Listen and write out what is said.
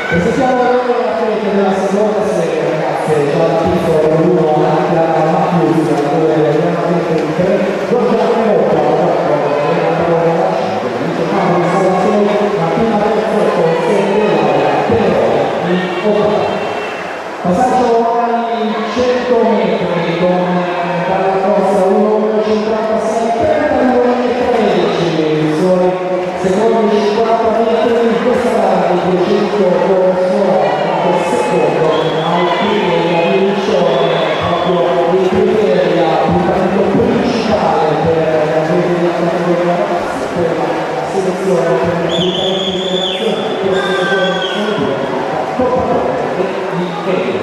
Presentiamo l'atleta della seconda serie, ragazze, già da piccolo uno anche a Matthews, dove abbiamo detto di 3, Giorgia Meotta, Mauro Salvatore, Martina Pezzotto, passaggio ai 100 metri con dalla corsa 1,56 per 1,13 suoi secondi 50 metri in questa gara di 200 corso al secondo al primo della divisione proprio dei criteri appuntamento principale per la categoria ragazzi per la selezione per gli appuntamenti internazionali per la Coppa di Kenya.